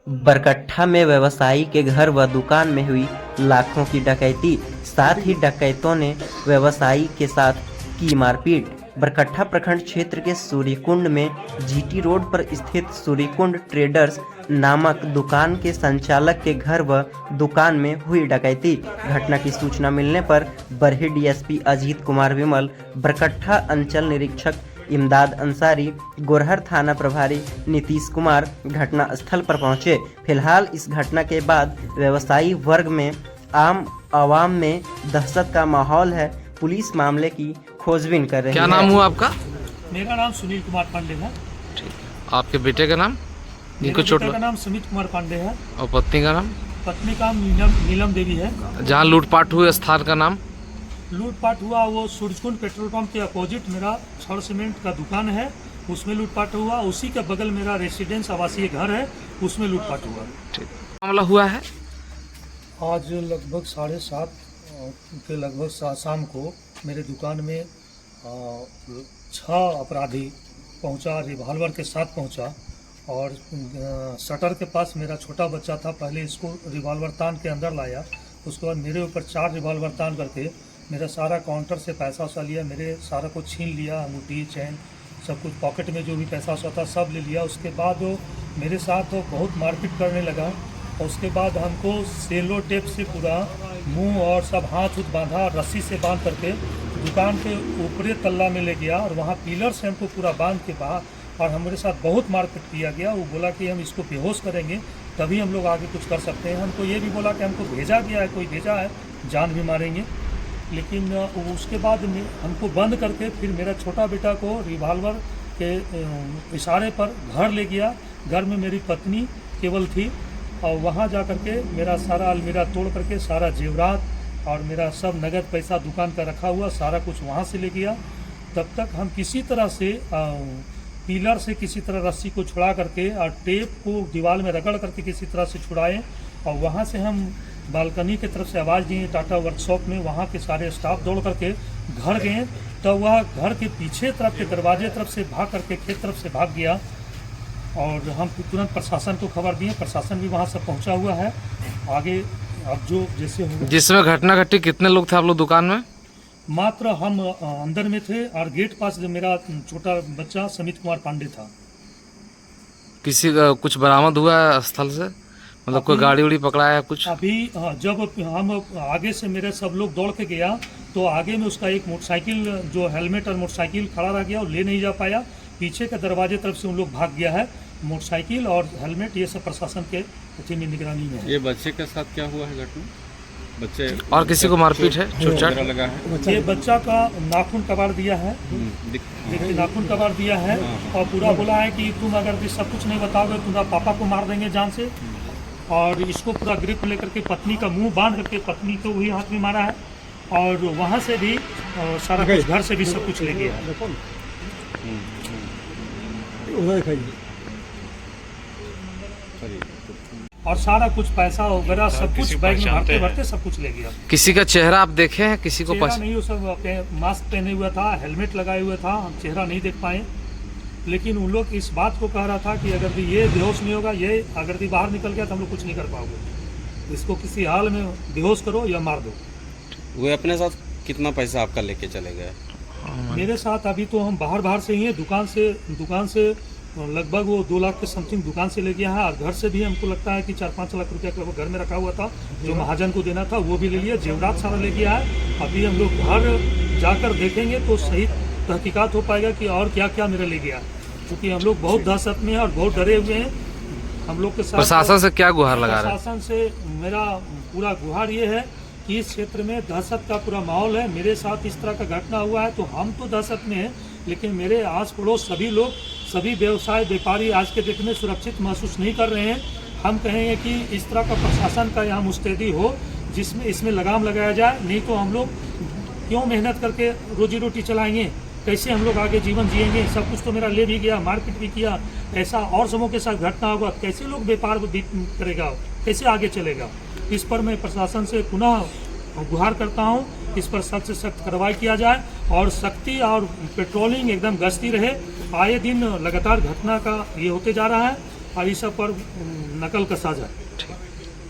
बरकट्ठा में व्यवसायी के घर व दुकान में हुई लाखों की डकैती। साथ ही डकैतों ने व्यवसायी के साथ की मारपीट। बरकट्ठा प्रखंड क्षेत्र के सूर्यकुंड में जीटी रोड पर स्थित सूर्यकुंड ट्रेडर्स नामक दुकान के संचालक के घर व दुकान में हुई डकैती। घटना की सूचना मिलने पर बरही डीएसपी अजीत कुमार विमल, बरकट्ठा अंचल निरीक्षक इमदाद अंसारी, गोरहर थाना प्रभारी नीतीश कुमार घटना स्थल पर पहुंचे। फिलहाल इस घटना के बाद व्यवसायी वर्ग में आम आवाम में दहशत का माहौल है। पुलिस मामले की खोजबीन कर रही है। क्या नाम हुआ आपका? मेरा नाम सुनील कुमार पांडे है। आपके बेटे का नाम? मेरे बेटे का नाम सुमित कुमार पांडे है और पत्नी का नाम? पत्नी का नीलम देवी है। जहाँ लूटपाट हुए स्थान का नाम? लूटपाट हुआ वो सूरजकुंड पेट्रोल पंप के अपोजिट मेरा छड़ सीमेंट का दुकान है, उसमें लूटपाट हुआ। उसी के बगल मेरा रेसिडेंस आवासीय घर है, उसमें लूटपाट हुआ। ठीक मामला हुआ है। आज लगभग 7:30 के लगभग शाम को मेरे दुकान में 6 अपराधी पहुंचा, रिवॉल्वर के साथ पहुंचा और शटर के पास मेरा छोटा बच्चा था। पहले इसको रिवॉल्वर तान के अंदर लाया, उसके बाद मेरे ऊपर 4 रिवॉल्वर तान करके मेरा सारा काउंटर से पैसा वसा लिया, मेरे सारा कुछ छीन लिया, अंगूठी चैन सब कुछ, पॉकेट में जो भी पैसा वसा था सब ले लिया। उसके बाद वो मेरे साथ बहुत मारपीट करने लगा और उसके बाद हमको सेलो टेप से पूरा मुंह और सब हाथ बांधा, रस्सी से बांध करके दुकान के ऊपरी तल्ला में ले गया और वहाँ पिलर से हमको पूरा बांध के बाहर, और हमारे साथ बहुत मारपीट किया गया। वो बोला कि हम इसको बेहोश करेंगे तभी हम लोग आगे कुछ कर सकते हैं। हमको ये भी बोला कि हमको भेजा गया है, कोई भेजा है, जान भी मारेंगे। लेकिन उसके बाद हमको बंद करके फिर मेरा छोटा बेटा को रिवॉल्वर के इशारे पर घर ले गया। घर में मेरी पत्नी केवल थी और वहाँ जा करके मेरा सारा अलमीरा तोड़ करके सारा जेवरात और मेरा सब नगद पैसा दुकान का रखा हुआ सारा कुछ वहाँ से ले गया। तब तक हम किसी तरह से पिलर से किसी तरह रस्सी को छुड़ा करके और टेप को दीवार में रगड़ करके किसी तरह से छुड़ाए और वहाँ से हम बालकनी की तरफ से आवाज़ दिए टाटा वर्कशॉप में। वहाँ के सारे स्टाफ दौड़ करके घर गए, तब वह घर के पीछे तरफ के दरवाजे तरफ से भाग करके खेत तरफ से भाग गया और हम तुरंत प्रशासन को खबर दिए। प्रशासन भी वहाँ से पहुँचा हुआ है। आगे अब जो जैसे होगा। जिसमें घटना घटी कितने लोग थे आप लोग दुकान में? मात्र हम अंदर में थे और गेट पास जो मेरा छोटा बच्चा सुमित कुमार पांडे था। किसी का कुछ बरामद हुआ है स्थल से? मतलब कोई गाड़ी उड़ी पकड़ा है कुछ? अभी जब हम आगे से मेरे सब लोग दौड़ के गया तो आगे में उसका एक मोटरसाइकिल जो हेलमेट और मोटरसाइकिल खड़ा रह गया और ले नहीं जा पाया। पीछे के दरवाजे तरफ से उन लोग भाग गया है। मोटरसाइकिल और हेलमेट ये सब प्रशासन के में निगरानी में है। ये बच्चे के साथ क्या हुआ है घटना? बच्चे और किसी को मारपीट है, चोट लगा है? ये बच्चा का नाखून कबाड़ दिया है, देखिए नाखून कबाड़ दिया है और पूरा बोला है कि तुम अगर सब कुछ नहीं बताओगे तुम्हारा पापा को मार देंगे जान से। और इसको पूरा ग्रिप लेकर के पत्नी का मुंह बांध करके पत्नी को वही हाथ में मारा है और वहाँ से भी सारा कुछ घर से भी सब कुछ ले गया है। और सारा कुछ पैसा वगैरह सब कुछ बैग में भरते भरते सब कुछ ले गया। किसी का चेहरा आप देखे हैं? किसी को चेहरा नहीं, वो सब मास्क पहने हुआ था, हेलमेट लगाए हुए था, हम चेहरा नहीं देख पाए। लेकिन उन लोग इस बात को कह रहा था कि अगर ये बेहोश नहीं होगा, ये अगर बाहर निकल गया तो हम लोग कुछ नहीं कर पाओगे, इसको किसी हाल में बेहोश करो या मार दो। वो अपने साथ कितना पैसा आपका लेके चले गए? मेरे साथ अभी तो हम बाहर से ही हैं, दुकान से लगभग वो 2 लाख के समथिंग दुकान से ले गया है और घर से भी हमको लगता है कि 4-5 लाख रुपया का वो घर में रखा हुआ था जो महाजन को देना था, वो भी ले लिया। जेवरात सारा ले गया है। अभी हम लोग घर जाकर देखेंगे तो सही तहकीकात हो पाएगा कि और क्या क्या मेरा ले गया, क्योंकि हम लोग बहुत दहशत में हैं और बहुत डरे हुए हैं। हम लोग के साथ प्रशासन से क्या गुहार लगा रहे हैं? प्रशासन से मेरा पूरा गुहार ये है कि इस क्षेत्र में दहशत का पूरा माहौल है। मेरे साथ इस तरह का घटना हुआ है तो हम तो दहशत में हैं, लेकिन मेरे आस पड़ोस सभी लोग, सभी व्यवसाय व्यापारी आज के डेट में सुरक्षित महसूस नहीं कर रहे हैं। हम कहेंगे कि इस तरह का प्रशासन का यहाँ मुस्तैदी हो जिसमें इसमें लगाम लगाया जाए, नहीं तो हम लोग क्यों मेहनत करके रोजी रोटी चलाएंगे, कैसे हम लोग आगे जीवन जिएंगे। सब कुछ तो मेरा ले भी गया, मारपीट भी किया, ऐसा और सबों के साथ घटना होगा, कैसे लोग व्यापार करेगा, कैसे आगे चलेगा। इस पर मैं प्रशासन से पुनः गुहार करता हूँ, इस पर सख्त से सख्त कार्रवाई किया जाए और सख्ती और पेट्रोलिंग एकदम गश्ती रहे। आए दिन लगातार घटना का ये होते जा रहा है और इस सब पर नकल का साजा है।